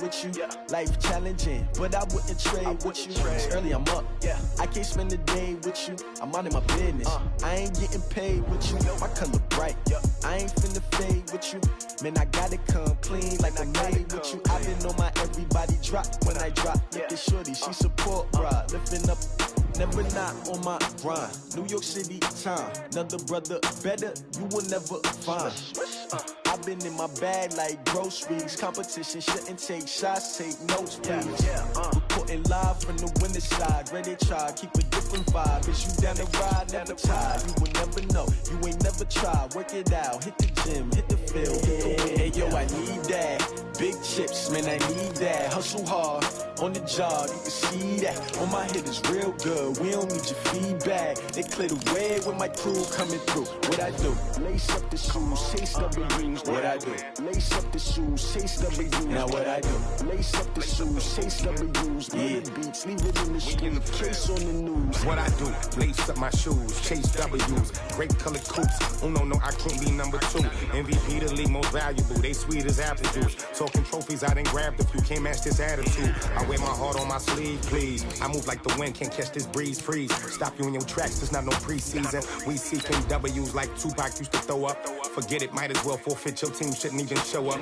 with you. Life challenging, but I wouldn't trade with you. It's early, I'm up. I can't spend the day with you. I'm out in my business. I ain't getting paid with you. My color bright. I ain't finna fade with you. Man, I gotta come clean like I made with you. I've been on my everybody drop when I drop. Look at shorty, she support, bruh. Lifting up, never not on my grind. New York City time, another brother better, you will never find. I've been in my bag like groceries. Competition shouldn't take shots, take notes, please. Reporting live from the winter side. Ready to try, keep a different vibe. Cause you down the ride, never tired. You will never know, you ain't never tried. Work it out, hit the gym, hit the field, hit the wind. Hey yo, I need that. Big chips, man, I need that. Hustle hard, on the job, you can see that. On my hit is real good, we don't need your feedback. They clear the way with my crew coming through. What I do? Lace up the shoes, chase W's. What I do? Lace up the shoes, chase W's. Now what I do? Lace up the shoes, chase W's. Yeah, beats, leave it in the street, case on the news. What I do? Lace up my shoes, chase W's. Great colored coops. Oh no, I can't be number 2. MVP the league most valuable. They sweet as apple juice. Talking trophies, I done grabbed a few. Can't match this attitude. I wear my heart on my sleeve, please. I move like the wind, can't catch this breeze. Freeze. Stop you in your tracks, there's not no preseason. We seeking W's like Tupac used to throw up. Forget it, might as well forfeit. Your team shouldn't even show up.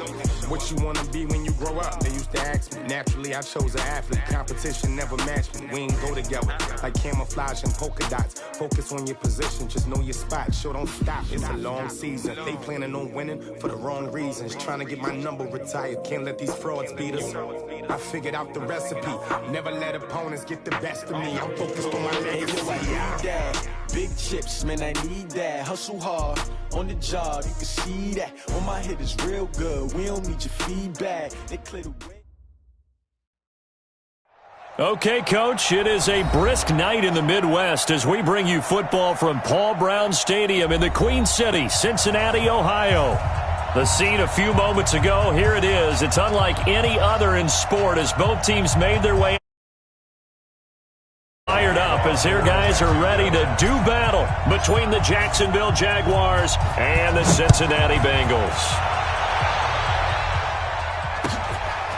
What you wanna be when you grow up? They used to ask me. Naturally, I chose an athlete. Competition never matched me. We ain't go together like camouflage and polka dots. Focus on your position, just know your spot. Show don't stop, it's a long season. They planning on winning for the wrong reasons. Trying to get my number retired. Can't let these frauds beat us. I figured out the recipe. Never let opponents get the best of me. I'm focused on my legacy. I need that. Big chips, man, I need that. Hustle hard, on the job, you can see that. On my hit is real good, we don't need your feedback. They clear the way. Okay, Coach, it is a brisk night in the Midwest as we bring you football from Paul Brown Stadium in the Queen City, Cincinnati, Ohio. The scene a few moments ago, here it is. It's unlike any other in sport as both teams made their way fired up as their guys are ready to do battle between the Jacksonville Jaguars and the Cincinnati Bengals.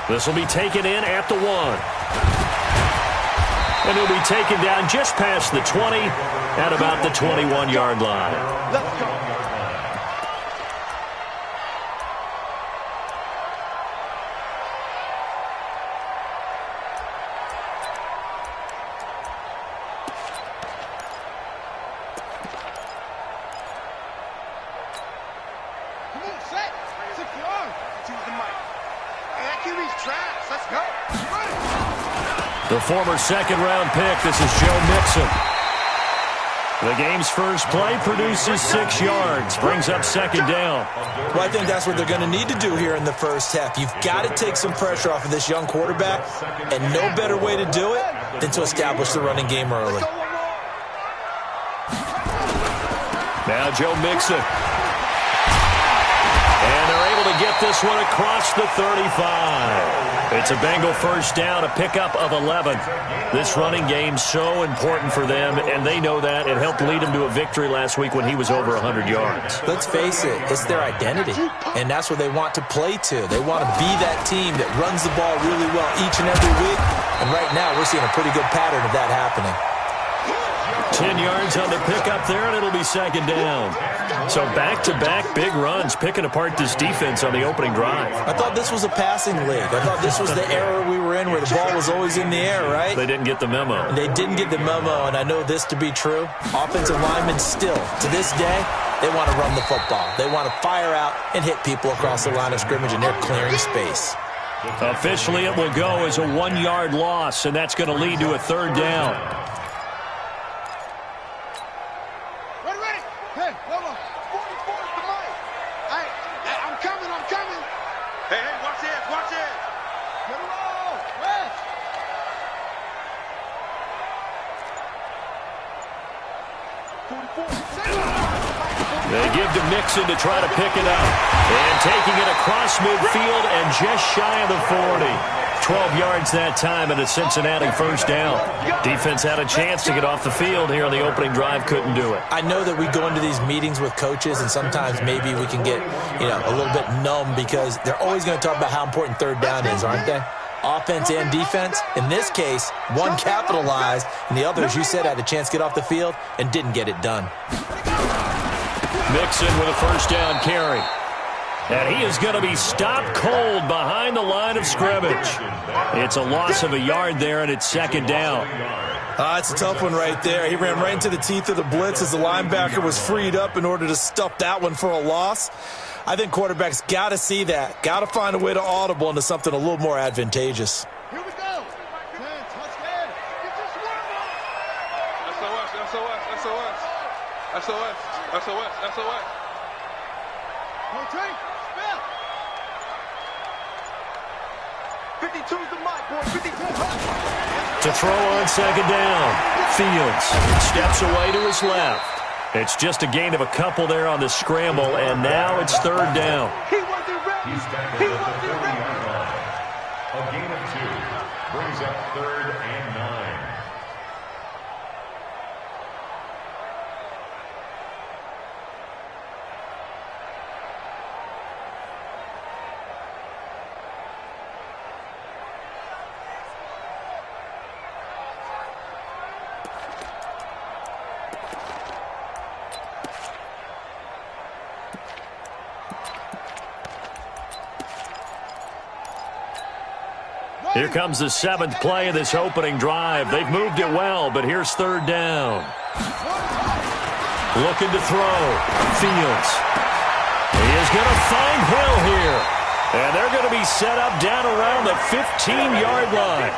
This will be taken in at the 1. And he'll be taken down just past the 20 at about the 21-yard line. Let's go. The former second-round pick, this is Joe Mixon. The game's first play produces 6 yards, brings up second down. Well, I think that's what they're going to need to do here in the first half. You've got to take some pressure off of this young quarterback, and no better way to do it than to establish the running game early. Now Joe Mixon. And they're able to get this one across the 35. It's a Bengal first down, a pickup of 11. This running game so important for them, and they know that. It helped lead them to a victory last week when he was over 100 yards. Let's face it, it's their identity, and that's what they want to play to. They want to be that team that runs the ball really well each and every week, and right now we're seeing a pretty good pattern of that happening. 10 yards on the pickup there, and it'll be second down. So back-to-back big runs, picking apart this defense on the opening drive. I thought this was a passing league. I thought this was the era we were in where the ball was always in the air, right? They didn't get the memo. They didn't get the memo, and I know this to be true. Offensive linemen still, to this day, they want to run the football. They want to fire out and hit people across the line of scrimmage, and they're clearing space. Officially, it will go as a 1-yard loss, and that's going to lead to a third down. They give to Mixon to try to pick it up. And taking it across midfield and just shy of the 40. 12 yards that time and a Cincinnati first down. Defense had a chance to get off the field here on the opening drive, couldn't do it. I know that we go into these meetings with coaches, and sometimes maybe we can get, a little bit numb because they're always going to talk about how important third down is, aren't they? Offense and defense. In this case, one capitalized, and the other, as you said, had a chance to get off the field and didn't get it done. Mixon with a first down carry. And he is going to be stopped cold behind the line of scrimmage. It's a loss of a yard there, and it's second down. It's a tough one right there. He ran right into the teeth of the blitz as the linebacker was freed up in order to stuff that one for a loss. I think quarterbacks got to see that. Got to find a way to audible into something a little more advantageous. Here we go. Touchdown. SOS. Rotate. Spell. 52's the mic, boy. 52. To throw on second down. Fields steps away to his left. It's just a gain of a couple there on the scramble, and now it's third down. He wasn't ready. A gain of 2 brings up 3rd and 9. Here comes the 7th play of this opening drive. They've moved it well, but here's third down. Looking to throw. Fields. He is going to find Hill here. And they're going to be set up down around the 15-yard line.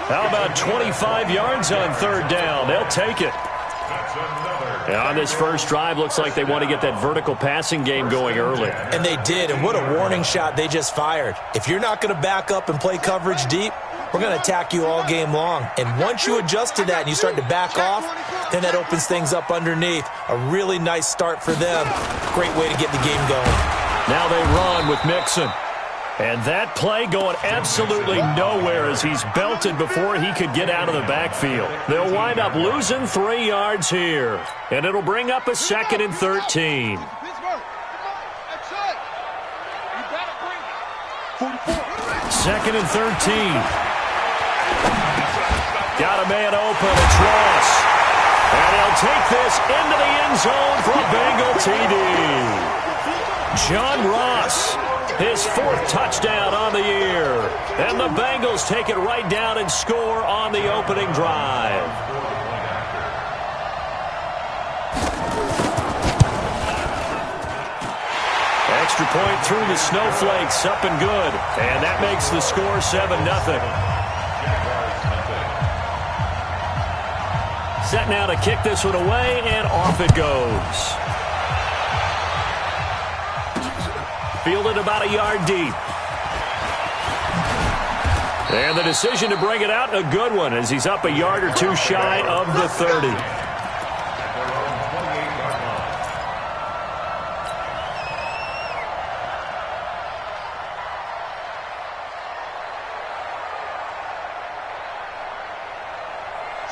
How about 25 yards on third down? They'll take it. And on this first drive, looks like they want to get that vertical passing game going early. And they did, and what a warning shot they just fired. If you're not going to back up and play coverage deep, we're going to attack you all game long. And once you adjust to that and you start to back off, then that opens things up underneath. A really nice start for them. Great way to get the game going. Now they run with Mixon. And that play going absolutely nowhere as he's belted before he could get out of the backfield. They'll wind up losing 3 yards here. And it'll bring up a 2nd and 13. Second and 13. Got a man open. It's Ross. And he'll take this into the end zone for a Bengal TD. John Ross. His 4th touchdown on the year. And the Bengals take it right down and score on the opening drive. Extra point through the snowflakes, up and good. And that makes the score 7-0. Set now to kick this one away, and off it goes. Fielded about a yard deep. And the decision to bring it out, a good one, as he's up a yard or 2 shy of the 30.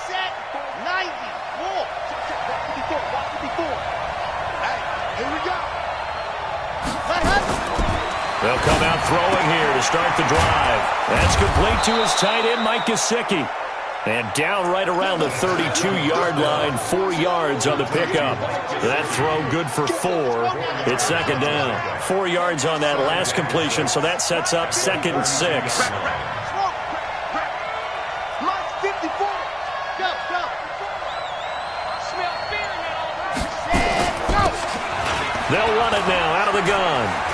Set. 90. More. Watch 54. Hey, here we go. They'll come out throwing here to start the drive. That's complete to his tight end, Mike Gesicki. And down right around the 32-yard line, 4 yards on the pickup. That throw good for 4. It's second down. 4 yards on that last completion, so that sets up 2nd and 6. They'll run it now out of the gun.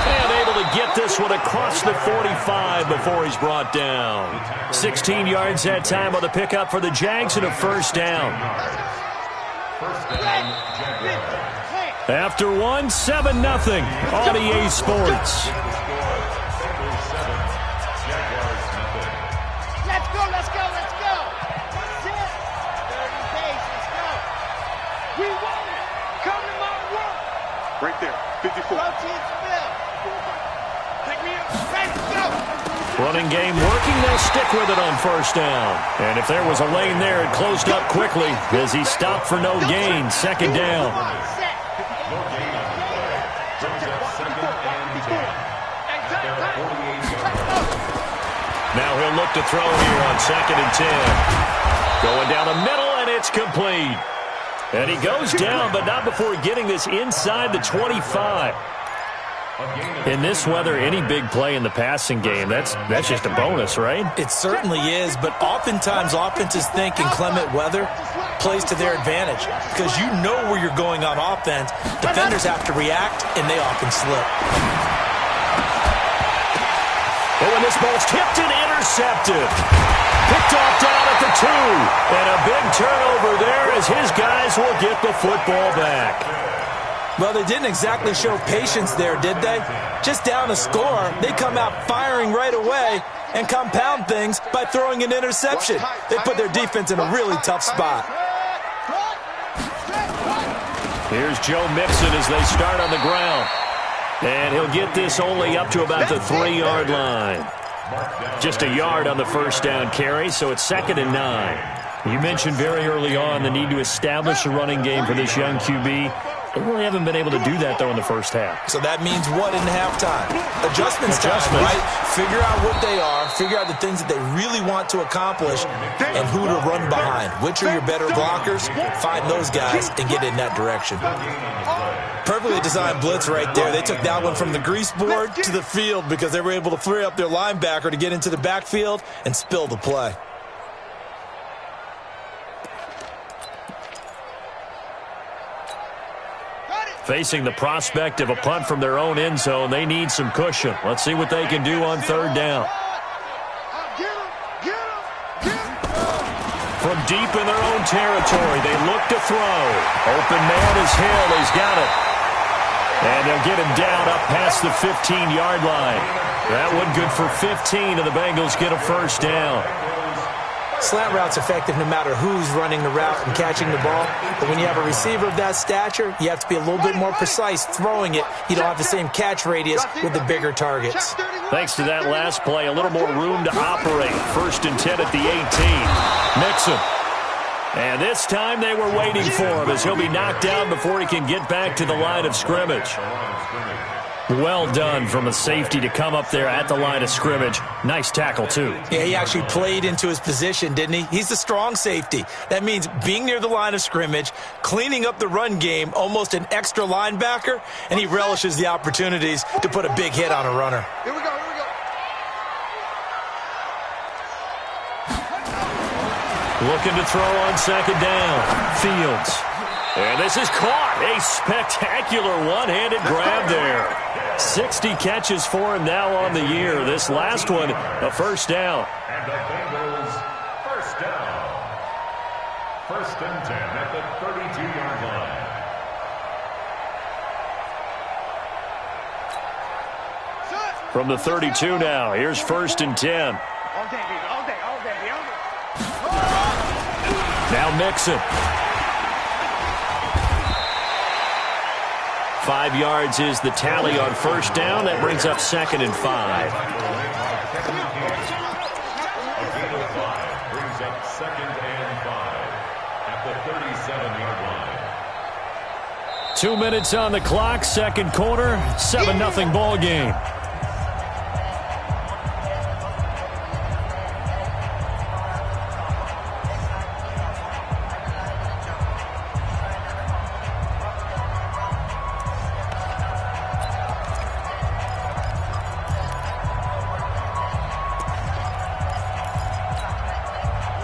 And able to get this one across the 45 before he's brought down. 16 yards that time on the pickup for the Jags and a first down. After one, 7-0 on EA Sports. Let's go. 30 days, let's go. We won it. Come to my work. Right there, 54. Rotate, Bill. Pick me up. Let's go. Running game working. They'll stick with it on first down. And if there was a lane there, it closed up quickly as he stopped for no gain. Second down. Now he'll look to throw here on 2nd and 10. Going down the middle, and it's complete. And he goes down, but not before getting this inside the 25. In this weather, any big play in the passing game, that's just a bonus, right? It certainly is, but oftentimes offenses think in clement weather plays to their advantage because you know where you're going on offense. Defenders have to react, and they often slip. But when this ball's tipped and intercepted, picked off down at the 2, and a big turnover there as his guys will get the football back. Well, they didn't exactly show patience there, did they? Just down a score, they come out firing right away and compound things by throwing an interception. They put their defense in a really tough spot. Here's Joe Mixon as they start on the ground. And he'll get this only up to about the 3-yard line. Just a yard on the first down carry, so it's 2nd and 9. You mentioned very early on the need to establish a running game for this young QB. They really haven't been able to do that, though, in the first half. So that means what in halftime? Adjustments time, right? Figure out what they are, figure out the things that they really want to accomplish, and who to run behind. Which are your better blockers? Find those guys and get in that direction. Perfectly designed blitz right there. They took that one from the grease board to the field because they were able to free up their linebacker to get into the backfield and spill the play. Facing the prospect of a punt from their own end zone, they need some cushion. Let's see what they can do on 3rd down. From deep in their own territory, they look to throw. Open man is Hill. He's got it. And they'll get him down up past the 15-yard line. That one good for 15, and the Bengals get a first down. Slant route's effective no matter who's running the route and catching the ball. But when you have a receiver of that stature, you have to be a little bit more precise throwing it. You don't have the same catch radius with the bigger targets. Thanks to that last play, a little more room to operate. 1st and 10 at the 18. Mixon. And this time they were waiting for him as he'll be knocked down before he can get back to the line of scrimmage. Well done from a safety to come up there at the line of scrimmage. Nice tackle, too. Yeah, he actually played into his position, didn't he? He's the strong safety. That means being near the line of scrimmage, cleaning up the run game, almost an extra linebacker, and he relishes the opportunities to put a big hit on a runner. Here we go. Looking to throw on 2nd down. Fields. And this is caught. A spectacular one-handed grab there. 60 catches for him now on the year. This last one, a first down. And the Bengals first down. 1st and 10 at the 32-yard line. From the 32 now, here's 1st and 10. All day, baby. Now Mixon. 5 yards is the tally on first down. That brings up 2nd and 5. A gain of 5 brings up 2nd and 5 at the 37-yard line. 2 minutes on the clock, 2nd quarter, 7-0 ball game.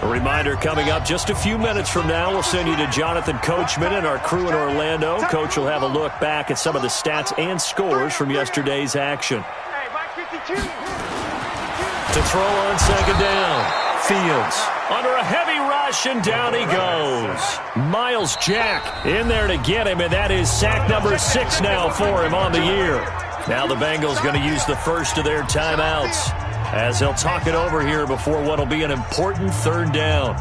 Reminder coming up just a few minutes from now, we'll send you to Jonathan Coachman and our crew in Orlando. Coach will have a look back at some of the stats and scores from yesterday's action. To throw on 2nd down, Fields under a heavy rush, and down he goes. Miles Jack in there to get him, and that is sack number 6 now for him on the year. Now the Bengals going to use the first of their timeouts as he'll talk it over here before what will be an important 3rd down.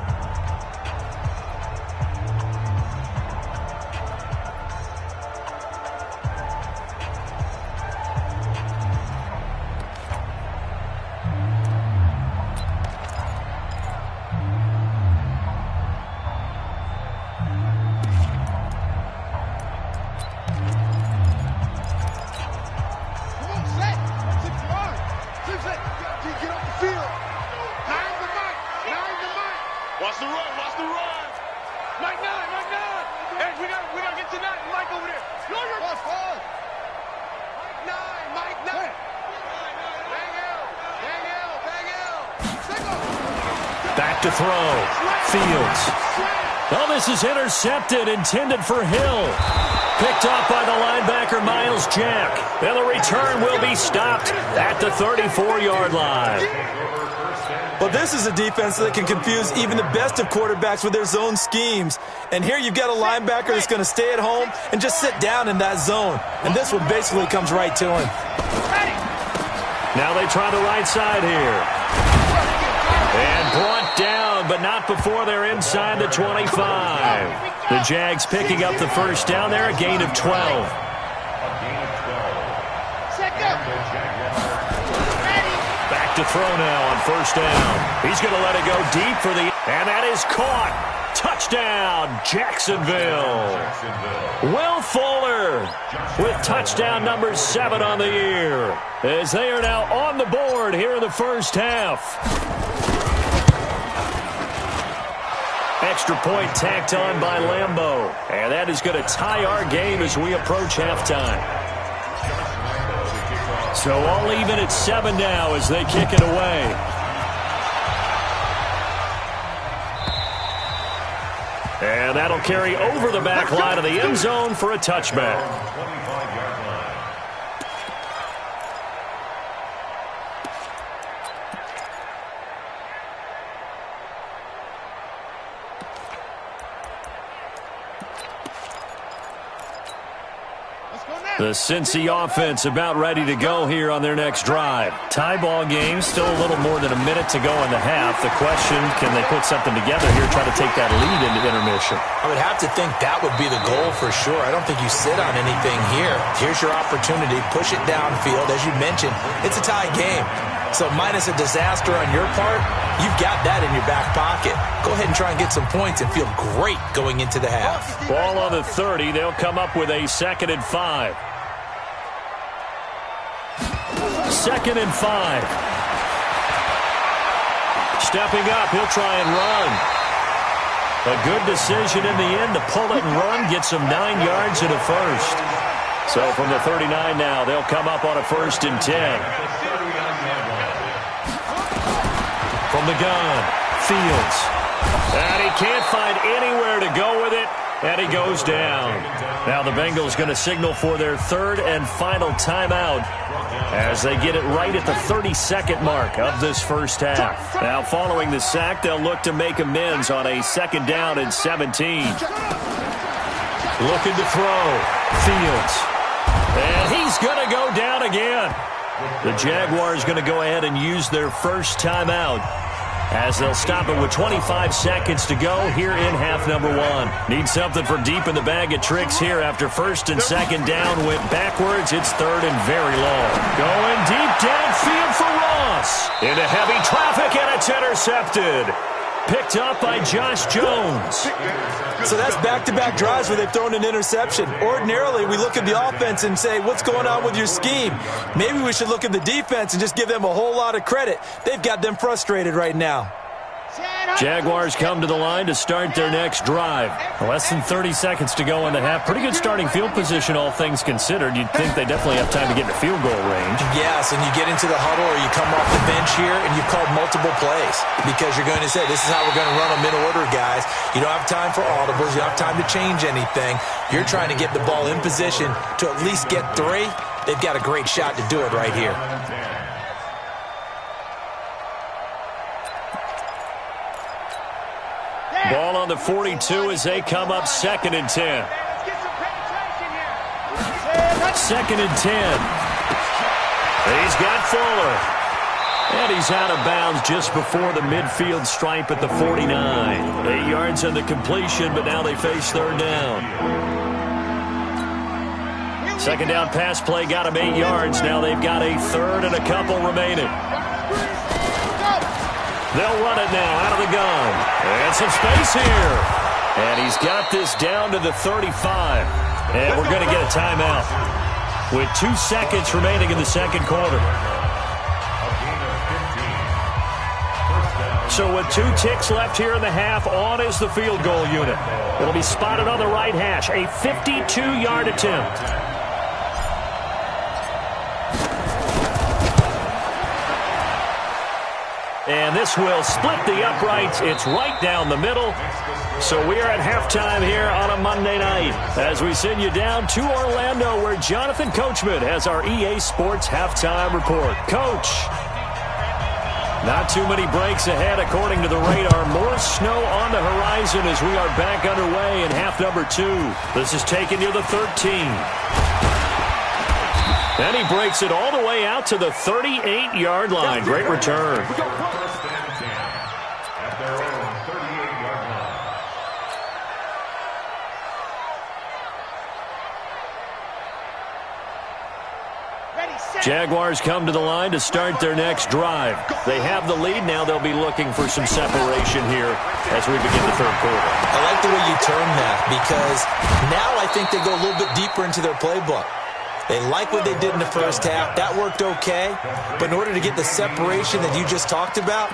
G, get off the field. Nine the mic. Watch the run. Mike 9. Hey, we gotta get to Mike over there. Mike 9. Bang L. Back to throw. Fields. Oh, this is intercepted, intended for Hill. Picked up by the linebacker, Miles Jack. And the return will be stopped at the 34-yard line. Well, this is a defense that can confuse even the best of quarterbacks with their zone schemes. And here you've got a linebacker that's going to stay at home and just sit down in that zone. And this one basically comes right to him. Now they try the right side here. And brought down, but not before they're inside the 25. The Jags picking up the first down there, a gain of 12. Back to throw now on first down. He's going to let it go deep for the... And that is caught. Touchdown, Jacksonville. Will Fuller with touchdown number 7 on the year, as they are now on the board here in the first half. Extra point tacked on by Lambeau. And that is going to tie our game as we approach halftime. So all even at 7 now as they kick it away. And that'll carry over the back line of the end zone for a touchback. The Cincy offense about ready to go here on their next drive. Tie ball game, still a little more than a minute to go in the half. The question, can they put something together here, try to take that lead into intermission? I would have to think that would be the goal for sure. I don't think you sit on anything here. Here's your opportunity. Push it downfield. As you mentioned, it's a tie game. So minus a disaster on your part, you've got that in your back pocket. Go ahead and try and get some points and feel great going into the half. Ball on the 30. They'll come up with a 2nd and 5. 2nd and 5. Stepping up, he'll try and run. A good decision in the end to pull it and run, get some 9 yards and a first. So from the 39 now, they'll come up on a 1st and 10. From the gun, Fields. And he can't find anywhere to go with it, and he goes down. Now the Bengals going to signal for their 3rd and final timeout as they get it right at the 32nd mark of this first half. Now following the sack, they'll look to make amends on a 2nd down and 17. Looking to throw. Fields. And he's going to go down again. The Jaguars going to go ahead and use their first timeout as they'll stop it with 25 seconds to go here in half number 1. Need something for deep in the bag of tricks here after 1st and 2nd down. Went backwards. It's 3rd and very long. Going deep downfield for Ross. Into heavy traffic, and it's intercepted. Picked up by Josh Jones. So that's back-to-back drives where they've thrown an interception. Ordinarily, we look at the offense and say, what's going on with your scheme? Maybe we should look at the defense and just give them a whole lot of credit. They've got them frustrated right now. Jaguars come to the line to start their next drive. Less than 30 seconds to go in the half. Pretty good starting field position, all things considered. You'd think they definitely have time to get in the field goal range. Yes, and you get into the huddle or you come off the bench here and you've called multiple plays because you're going to say, this is how we're going to run them in order, guys. You don't have time for audibles. You don't have time to change anything. You're trying to get the ball in position to at least get 3. They've got a great shot to do it right here. Ball on the 42 as they come up 2nd and 10. 2nd and 10. He's got Fuller. And he's out of bounds just before the midfield stripe at the 49. 8 yards on the completion, but now they face 3rd down. 2nd down pass play got him 8 yards. Now they've got a 3rd and a couple remaining. They'll run it now out of the gun. And some space here. And he's got this down to the 35. And we're going to get a timeout with 2 seconds remaining in the 2nd quarter. So with 2 ticks left here in the half, on is the field goal unit. It'll be spotted on the right hash, a 52-yard attempt. And this will split the uprights. It's right down the middle. So we are at halftime here on a Monday night as we send you down to Orlando where Jonathan Coachman has our EA Sports halftime report. Coach, not too many breaks ahead according to the radar. More snow on the horizon as we are back underway in half number 2. This is taking you to the 13. And he breaks it all the way out to the 38-yard line. Great return. Jaguars come to the line to start their next drive. They have the lead. Now they'll be looking for some separation here as we begin the third quarter. I like the way you term that because now I think they go a little bit deeper into their playbook. They like what they did in the first half. That worked okay. But in order to get the separation that you just talked about,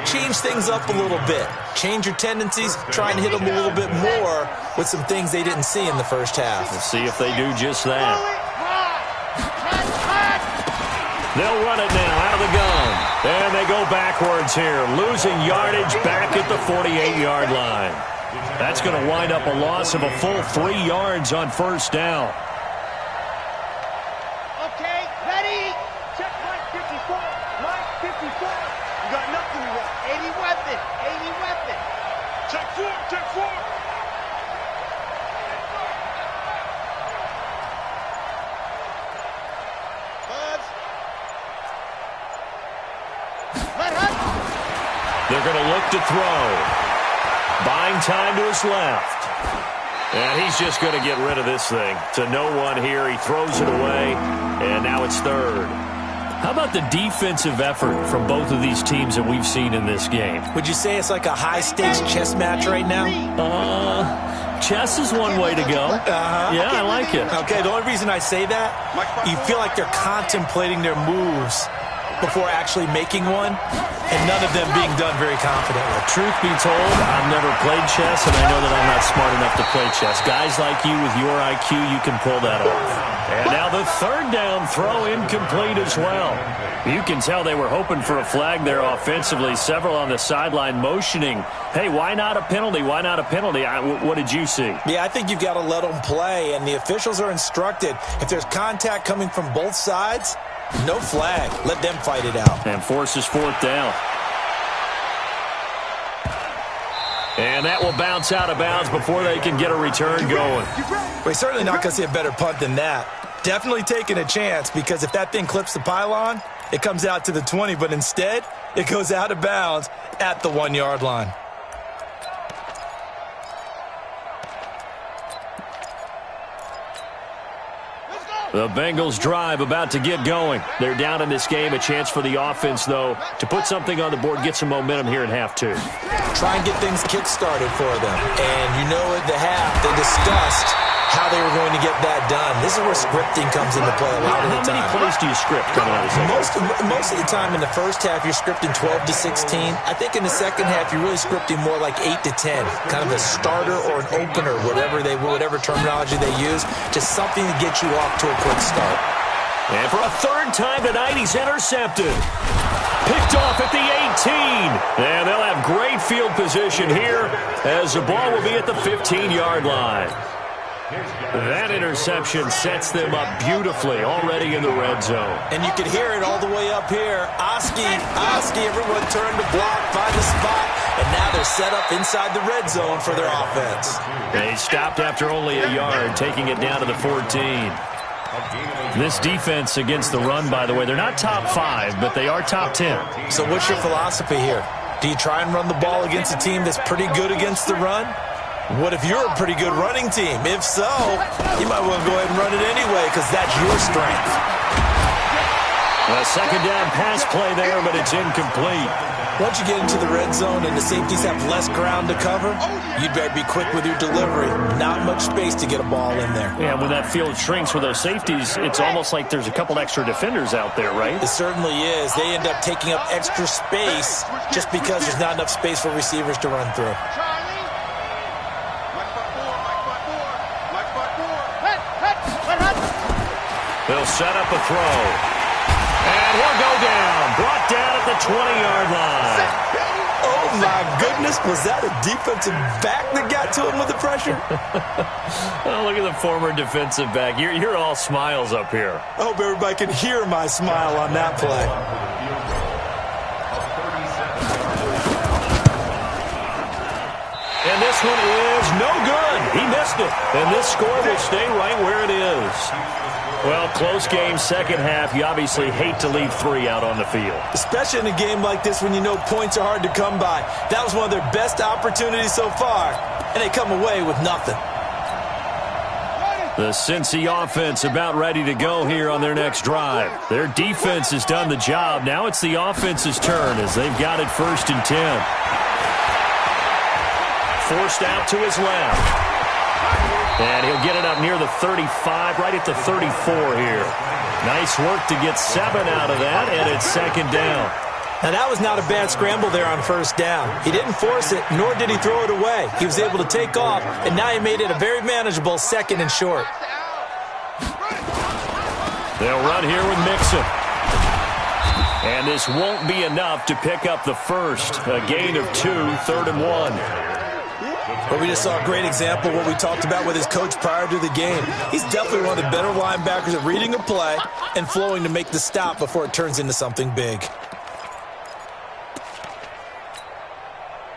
change things up a little bit. Change your tendencies. Try and hit them a little bit more with some things they didn't see in the first half. Let's see if they do just that. They'll run it now out of the gun. And they go backwards here, losing yardage back at the 48-yard line. That's going to wind up a loss of a full 3 yards on first down. Okay, ready? Check Mike 54. Mike 54. You got nothing to run. 80 weapon. 80 weapon. Check 4. Check 4. They're going to look to throw. Buying time to his left. And he's just going to get rid of this thing. To no one here. He throws it away. And now it's third. How about the defensive effort from both of these teams that we've seen in this game? Would you say it's like a high-stakes chess match right now? Chess is one way to go. Yeah, I like it. Okay, the only reason I say that, you feel like they're contemplating their moves before actually making one, and none of them being done very confidently. Truth be told, I've never played chess, and I know that I'm not smart enough to play chess. Guys like you with your IQ, you can pull that off. And now the third down throw incomplete as well. You can tell they were hoping for a flag there offensively. Several on the sideline motioning, hey, why not a penalty? Why not a penalty? What did you see? Yeah, I think you've got to let them play, and the officials are instructed, if there's contact coming from both sides, no flag. Let them fight it out. And forces fourth down. And that will bounce out of bounds before they can get a return going. We're certainly not going to see a better punt than that. Definitely taking a chance because if that thing clips the pylon, it comes out to the 20, but instead, it goes out of bounds at the 1-yard line. The Bengals drive about to get going. They're down in this game. A chance for the offense, though, to put something on the board, get some momentum here in half 2. Try and get things kick-started for them. And you know at the half, they discussed how they were going to get that done. This is where scripting comes into play a lot of the time. How many plays do you script coming out of this? Most of the time in the first half, you're scripting 12 to 16. I think in the second half, you're really scripting more like 8 to 10. Kind of a starter or an opener, whatever terminology they use, just something to get you off to a quick start. And for a third time tonight, he's intercepted. Picked off at the 18. And they'll have great field position here as the ball will be at the 15-yard line. That interception sets them up beautifully already in the red zone. And you can hear it all the way up here. Oski, everyone turned to block, find the spot, and now they're set up inside the red zone for their offense. They stopped after only a yard, taking it down to the 14. This defense against the run, by the way, they're not top 5, but they are top 10. So what's your philosophy here? Do you try and run the ball against a team that's pretty good against the run? What if you're a pretty good running team? If so, you might want to go ahead and run it anyway because that's your strength. A second down pass play there, but it's incomplete. Once you get into the red zone and the safeties have less ground to cover, you'd better be quick with your delivery. Not much space to get a ball in there. Yeah, when that field shrinks with those safeties, it's almost like there's a couple extra defenders out there, right? It certainly is. They end up taking up extra space just because there's not enough space for receivers to run through. They'll set up a throw. And he'll go down. Brought down at the 20-yard line. Oh, my goodness. Was that a defensive back that got to him with the pressure? Oh, look at the former defensive back. You're all smiles up here. I hope everybody can hear my smile on that play. And this one is no good. He missed it. And this score will stay right where it is. Well, close game, second half. You obviously hate to leave 3 out on the field. Especially in a game like this when you know points are hard to come by. That was one of their best opportunities so far, and they come away with nothing. The Cincy offense about ready to go here on their next drive. Their defense has done the job. Now it's the offense's turn as they've got it 1st and 10. Forced out to his left. And he'll get it up near the 35, right at the 34 here. Nice work to get 7 out of that, and it's second down. Now, that was not a bad scramble there on 1st down. He didn't force it, nor did he throw it away. He was able to take off, and now he made it a very manageable 2nd and short. They'll run here with Mixon. And this won't be enough to pick up the first. A gain of 2, 3rd and 1. But we just saw a great example of what we talked about with his coach prior to the game. He's definitely one of the better linebackers at reading a play and flowing to make the stop before it turns into something big.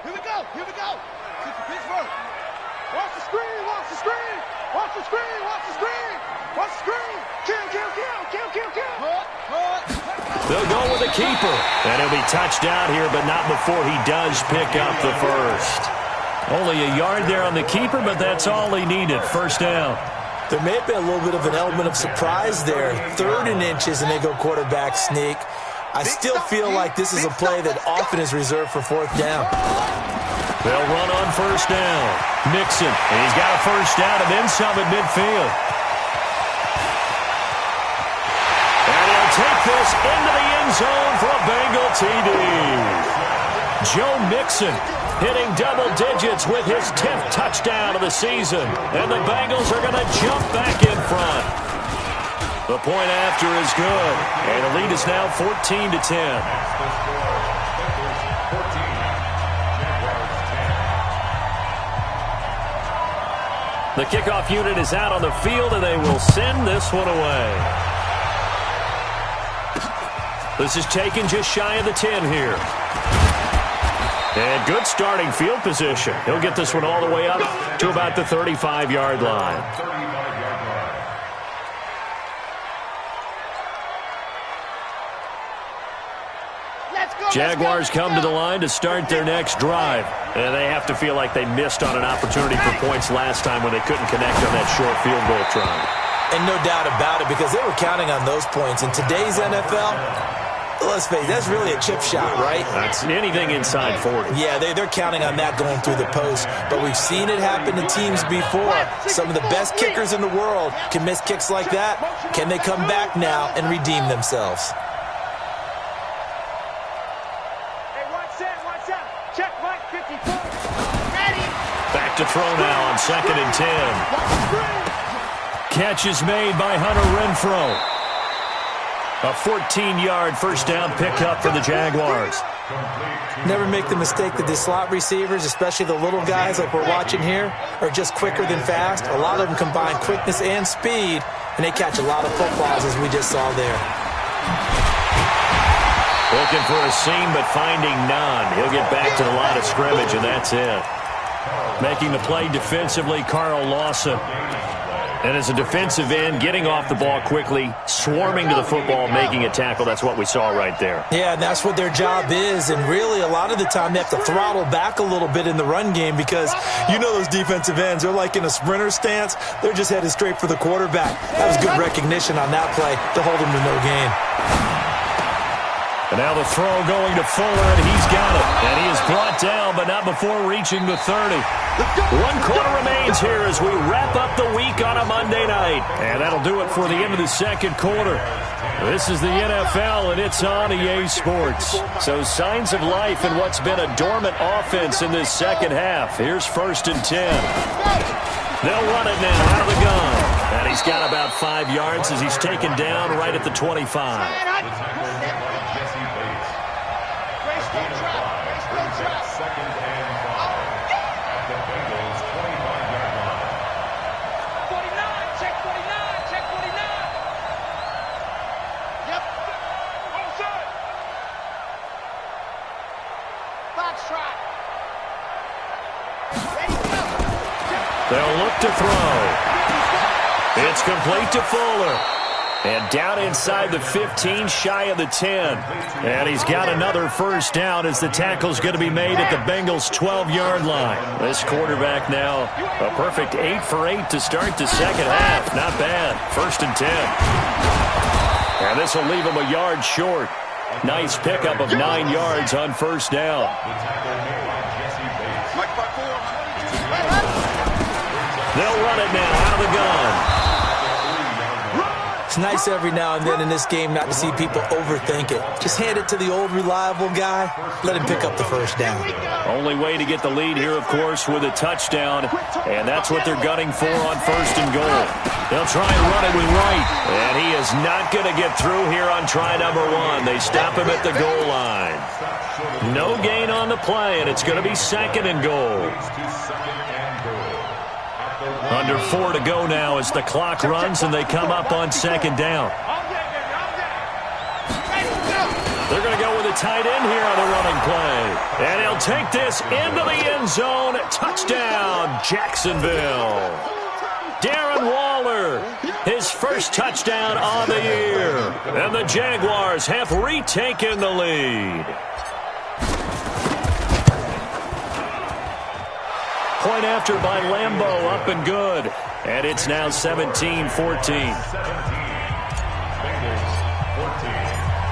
Here we go. Pittsburgh. Watch the screen. Watch the screen. Watch the screen. Watch the screen. Watch the screen. Kill. They'll go with a keeper. And he'll be touched out here, but not before he does pick up the first. Only a yard there on the keeper, but that's all he needed. 1st down. There may have been a little bit of an element of surprise there. 3rd and inches, and they go quarterback sneak. I still feel like this is a play that often is reserved for 4th down. They'll run on 1st down. Mixon, and he's got a 1st down and then some at midfield. And he'll take this into the end zone for a Bengal TD. Joe Mixon hitting double digits with his 10th touchdown of the season. And the Bengals are going to jump back in front. The point after is good. And the lead is now 14-10. The kickoff unit is out on the field, and they will send this one away. This is taken just shy of the 10 here. And good starting field position. He'll get this one all the way up to about the 35-yard line. Jaguars come to the line to start their next drive. And they have to feel like they missed on an opportunity for points last time when they couldn't connect on that short field goal try. And no doubt about it, because they were counting on those points. In today's NFL, let's face it, that's really a chip shot, right? That's anything inside 40. Yeah, they're counting on that going through the post. But we've seen it happen to teams before. Some of the best kickers in the world can miss kicks like that. Can they come back now and redeem themselves? Hey, watch that. Check right, 54. Ready. Back to throw now on 2nd and 10. Catch is made by Hunter Renfrow. A 14-yard first down pickup for the Jaguars. Never make the mistake that the slot receivers, especially the little guys like we're watching here, are just quicker than fast. A lot of them combine quickness and speed, and they catch a lot of footballs, as we just saw there. Looking for a seam, but finding none. He'll get back to the line of scrimmage, and that's it. Making the play defensively, Carl Lawson. And as a defensive end, getting off the ball quickly, swarming to the football, making a tackle. That's what we saw right there. Yeah, and that's what their job is. And really, a lot of the time, they have to throttle back a little bit in the run game because you know those defensive ends, they're like in a sprinter stance. They're just headed straight for the quarterback. That was good recognition on that play to hold him to no gain. And now the throw going to Fuller, and he's got it. And he is brought down, but not before reaching the 30. 1 quarter remains here as we wrap up the week on a Monday night. And that'll do it for the end of the second quarter. This is the NFL, and it's on EA Sports. So signs of life in what's been a dormant offense in this second half. Here's 1st and 10. They'll run it now out of the gun. And he's got about 5 yards as he's taken down right at the 25. They'll look to throw. It's complete to Fuller. And down inside the 15, shy of the 10. And he's got another first down as the tackle's going to be made at the Bengals' 12-yard line. This quarterback now a perfect 8 for 8 to start the second half. Not bad. 1st and 10. And this will leave him a yard short. Nice pickup of 9 yards on first down. They'll run it now out of the gun. It's nice every now and then in this game not to see people overthink it. Just hand it to the old reliable guy. Let him pick up the first down. Only way to get the lead here, of course, with a touchdown. And that's what they're gunning for on 1st and goal. They'll try and run it with Wright. And he is not going to get through here on try number 1. They stop him at the goal line. No gain on the play, and it's going to be 2nd and goal. Under 4 to go now as the clock runs and they come up on 2nd down. They're going to go with a tight end here on the running play. And he'll take this into the end zone. Touchdown, Jacksonville. Darren Waller, his first touchdown on the year. And the Jaguars have retaken the lead. Point after by Lambeau, up and good. And it's now 17-14.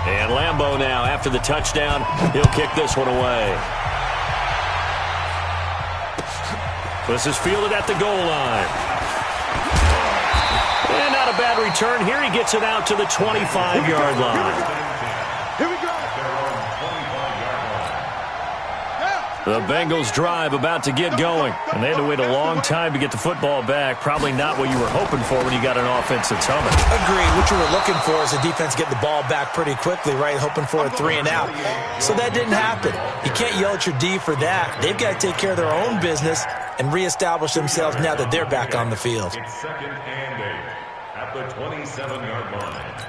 And Lambeau now, after the touchdown, he'll kick this one away. This is fielded at the goal line. And not a bad return. Here he gets it out to the 25-yard line. Here we go. The Bengals drive about to get going. And they had to wait a long time to get the football back. Probably not what you were hoping for when you got an offense that's humming. Agreed. What you were looking for is the defense get the ball back pretty quickly, right? Hoping for a 3 and out. So that didn't happen. You can't yell at your D for that. They've got to take care of their own business and reestablish themselves now that they're back on the field. It's 2nd and 8 at the 27-yard line.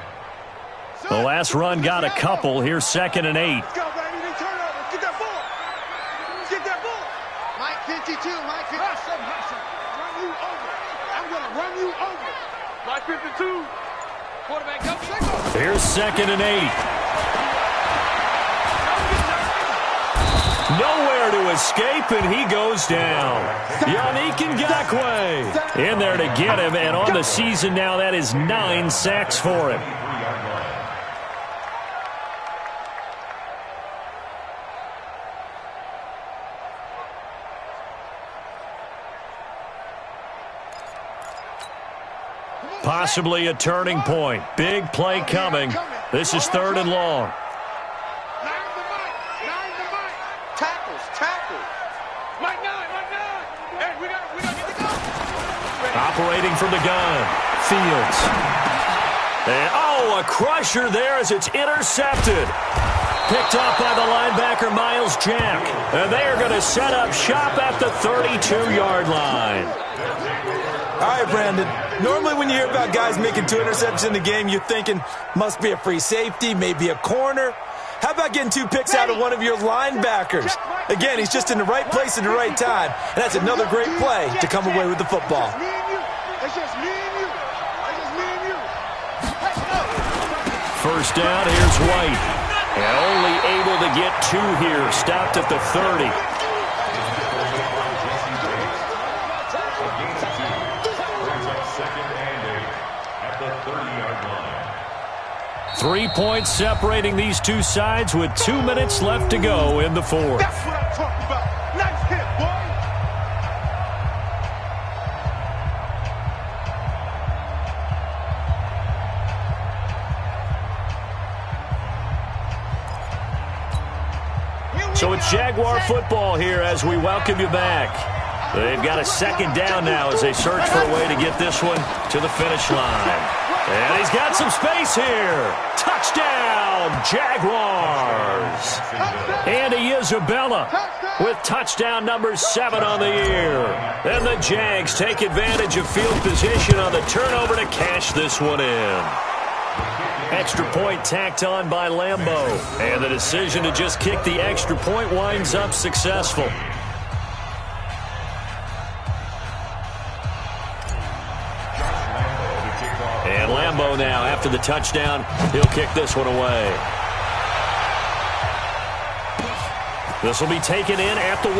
The last run got a couple. Here's 2nd and 8. Let's go, baby. They turn over. Get that ball. Get that ball. Mike 52. Mike 57. Run you over. I'm going to run you over. Mike 52. Quarterback, go. Here's 2nd and 8. Nowhere to escape, and he goes down. Yannick Ngakoue in there to get him, and on the season now, that is 9 sacks for him. Possibly a turning point. Big play coming. This is 3rd and long. Operating from the gun. Fields. And, a crusher there as it's intercepted. Picked off by the linebacker, Miles Jack. And they are going to set up shop at the 32-yard line. All right, Brandon. Normally when you hear about guys making 2 interceptions in the game, you're thinking must be a free safety, maybe a corner. How about getting 2 picks out of one of your linebackers? Again, he's just in the right place at the right time. And that's another great play to come away with the football. It's just me and you. It's just me and you. First down, here's White. And only able to get 2 here. Stopped at the 30. 3 points separating these two sides with 2 minutes left to go in the fourth. That's what I'm talking about. Nice hit, boy. So it's Jaguar football here as we welcome you back. They've got a second down now as they search for a way to get this one to the finish line. And he's got some space here. Touchdown, Jaguars. Andy Isabella with touchdown number 7 on the year. And the Jags take advantage of field position on the turnover to cash this one in. Extra point tacked on by Lambeau. And the decision to just kick the extra point winds up successful. And Lambeau now, after the touchdown, he'll kick this one away. This will be taken in at the 1.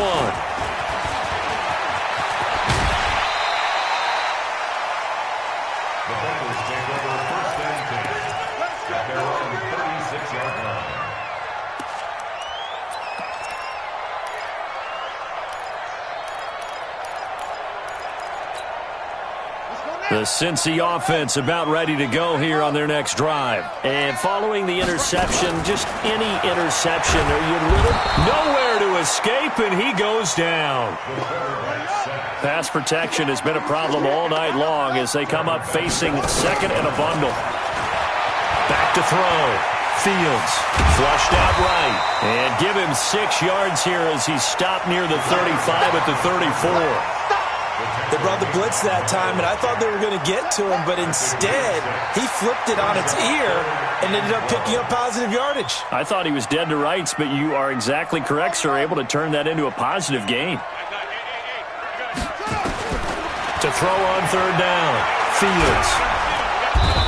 The Cincy offense about ready to go here on their next drive. And following the interception, just any interception, are you nowhere to escape, and he goes down. Pass protection has been a problem all night long as they come up facing second and a bundle. Back to throw. Fields flushed out right. And give him 6 yards here as he's stopped near the 35 at the 34. They brought the blitz that time, and I thought they were going to get to him, but instead, he flipped it on its ear and ended up picking up positive yardage. I thought he was dead to rights, but you are exactly correct, sir, able to turn that into a positive gain. To throw on third down, Fields.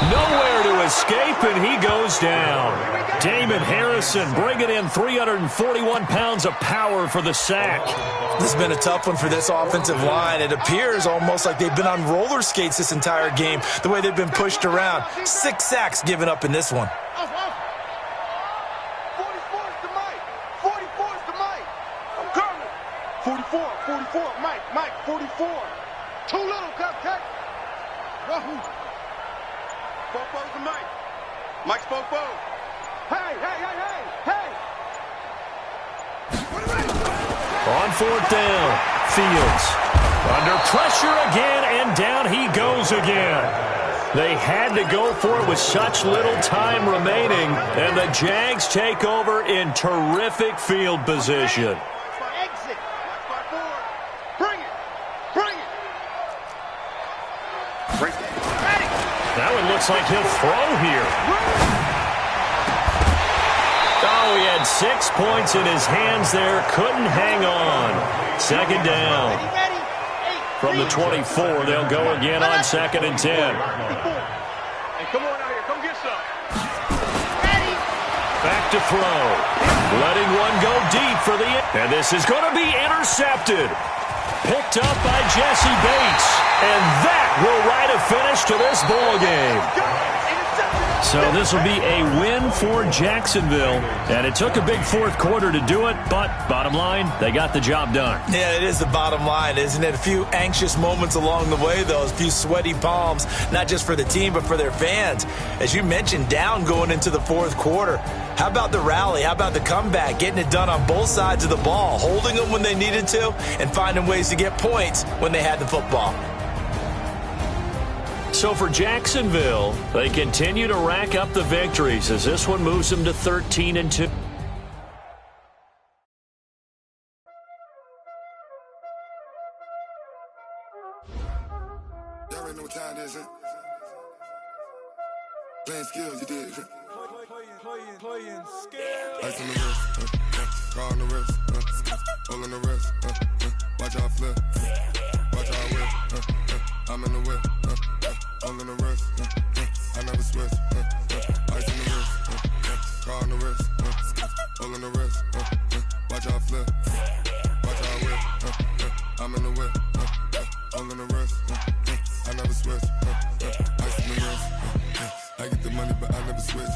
Nowhere to escape, and he goes down. Damon Harrison bringing in 341 pounds of power for the sack. This has been a tough one for this offensive line. It appears almost like they've been on roller skates this entire game, the way they've been pushed around. 6 sacks given up in this one. 44 is to Mike. 44 is to Mike. I'm coming. 44, Mike, 44. Too little, cupcake. Wahoo. Fofo's to Mike. Mike's Fofo. Hey. On fourth down, Fields under pressure again, and down he goes again. They had to go for it with such little time remaining, and the Jags take over in terrific field position. Exit. Bring it. Ready. That one looks like he'll throw here. Oh, he had 6 points in his hands there. Couldn't hang on. Second down. From the 24, they'll go again on 2nd and 10. Hey, come on out here. Come get some. Back to throw. Letting one go deep for the... And this is going to be intercepted. Picked up by Jesse Bates. And that will write a finish to this ball game. So this will be a win for Jacksonville. And it took a big fourth quarter to do it, but bottom line, they got the job done. Yeah, it is the bottom line, isn't it? A few anxious moments along the way, though. A few sweaty palms, not just for the team, but for their fans. As you mentioned, down going into the fourth quarter. How about the rally? How about the comeback? Getting it done on both sides of the ball, holding them when they needed to, and finding ways to get points when they had the football. So for Jacksonville, they continue to rack up the victories as this one moves them to 13-2. Y'all already know what time it is, huh? Playing skills, you did. Playing skills. Ice on the wrist, car on the wrist, hole on the wrist, watch out flip, watch out whip, I'm in the whip, hole in the wrist, I never switch, ice on the wrist, car on the wrist, hole in the wrist, watch out flip, watch out whip, I'm in the whip, hole in the wrist, I never switch, ice on the wrist, I get the money but I never switch.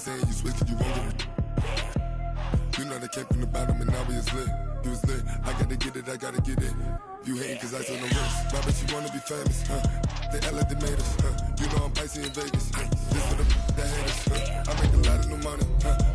saying you switch, you won't get it. You know they came from the bottom and now we is lit. You was lit, I gotta get it, I gotta get it. You hating cause I told no risk. Why bet you wanna be famous, huh? They act like they made us, huh? You know I'm icy in Vegas, just for the that hate us, huh? I make a lot of new money, huh?